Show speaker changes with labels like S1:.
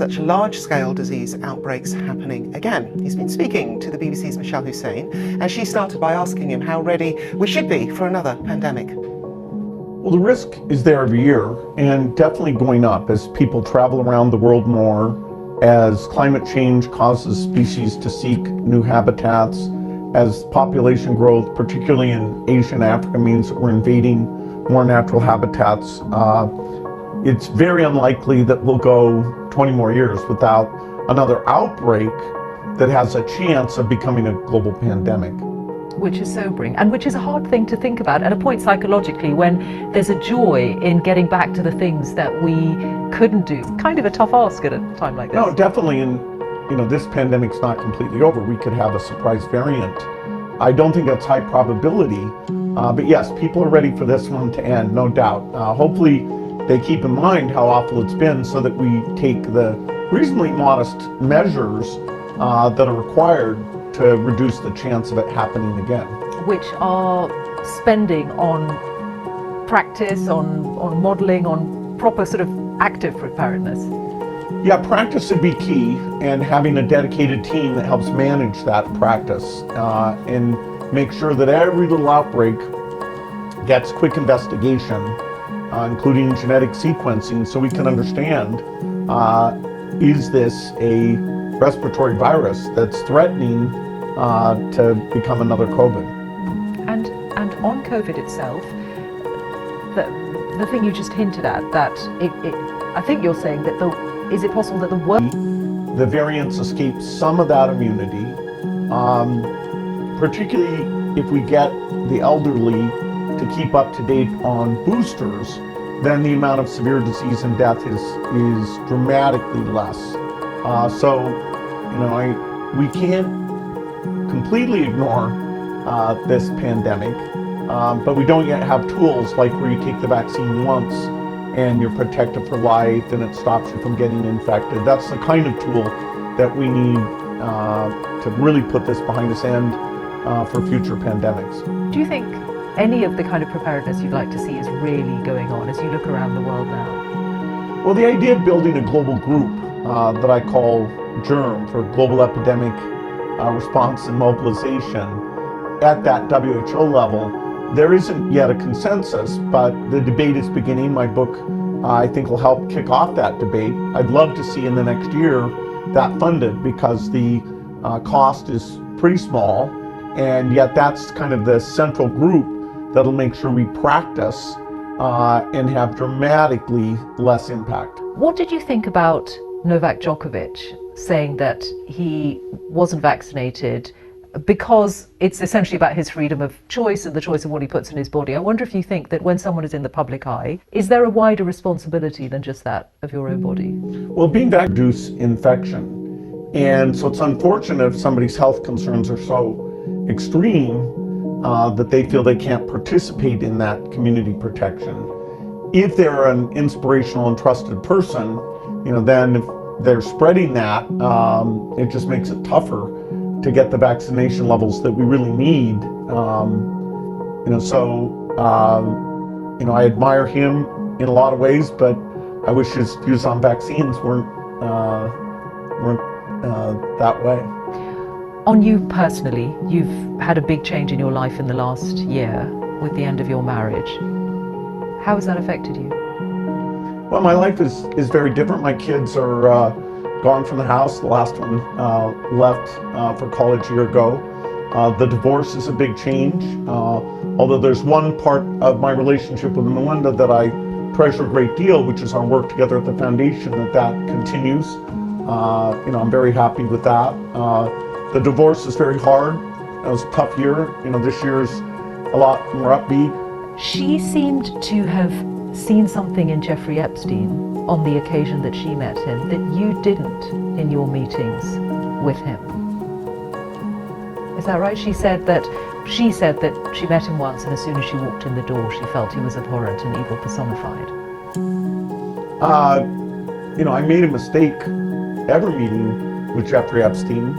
S1: such large-scale disease outbreaks happening again? He's been speaking to the BBC's Michelle Hussein, and she started by asking him how ready we should be for another pandemic.
S2: Well, the risk is there every year, and definitely going up as people travel around the world more, as climate change causes species to seek new habitats, as population growth, particularly in Asia and Africa, means that we're invading more natural habitats. It's very unlikely that we'll go 20 more years without another outbreak that has a chance of becoming a global pandemic.
S3: Which is sobering, and which is a hard thing to think about at a point psychologically when there's a joy in getting back to the things that we couldn't do. Kind of a tough ask at a time like this.
S2: No, definitely, and this pandemic's not completely over. We could have a surprise variant. I don't think that's high probability, but yes, people are ready for this one to end, no doubt. Hopefully they keep in mind how awful it's been so that we take the reasonably modest measures that are required to reduce the chance of it happening again.
S3: Which are spending on practice, on modelling, on proper sort of active preparedness.
S2: Yeah, practice would be key, and having a dedicated team that helps manage that practice and make sure that every little outbreak gets quick investigation, including genetic sequencing, so we can understand is this a respiratory virus that's threatening to become another COVID.
S3: And on COVID itself, the thing you just hinted at, that I think you're saying that is it possible that
S2: the variants escape some of that immunity, particularly if we get the elderly to keep up to date on boosters, then the amount of severe disease and death is dramatically less. We can't completely ignore this pandemic, but we don't yet have tools like where you take the vaccine once and you're protected for life and it stops you from getting infected. That's the kind of tool that we need to really put this behind us and for future pandemics.
S3: Do you think any of the kind of preparedness you'd like to see is really going on as you look around the world now?
S2: Well, the idea of building a global group that I call GERM, for Global Epidemic Response and Mobilization, at that WHO level, there isn't yet a consensus, but the debate is beginning. My book, I think, will help kick off that debate. I'd love to see in the next year that funded, because the cost is pretty small, and yet that's kind of the central group that'll make sure we practice and have dramatically less impact.
S3: What did you think about Novak Djokovic saying that he wasn't vaccinated because it's essentially about his freedom of choice and the choice of what he puts in his body? I wonder if you think that when someone is in the public eye, is there a wider responsibility than just that of your own body?
S2: Well, being vaccinated reduces infection, and so it's unfortunate if somebody's health concerns are so extreme that they feel they can't participate in that community protection. If they're an inspirational and trusted person, then if they're spreading that, it just makes it tougher to get the vaccination levels that we really need. I admire him in a lot of ways, but I wish his views on vaccines weren't that way.
S3: On you personally, you've had a big change in your life in the last year with the end of your marriage. How has that affected you?
S2: Well, my life is very different. My kids are gone from the house. The last one left for college a year ago. The divorce is a big change, although there's one part of my relationship with Melinda that I treasure a great deal, which is our work together at the foundation, that continues. I'm very happy with that. The divorce is very hard. It was a tough year. This year's a lot more upbeat.
S3: She seemed to have seen something in Jeffrey Epstein on the occasion that she met him that you didn't in your meetings with him. Is that right? She said that she met him once, and as soon as she walked in the door, she felt he was abhorrent and evil personified.
S2: I made a mistake ever meeting with Jeffrey Epstein.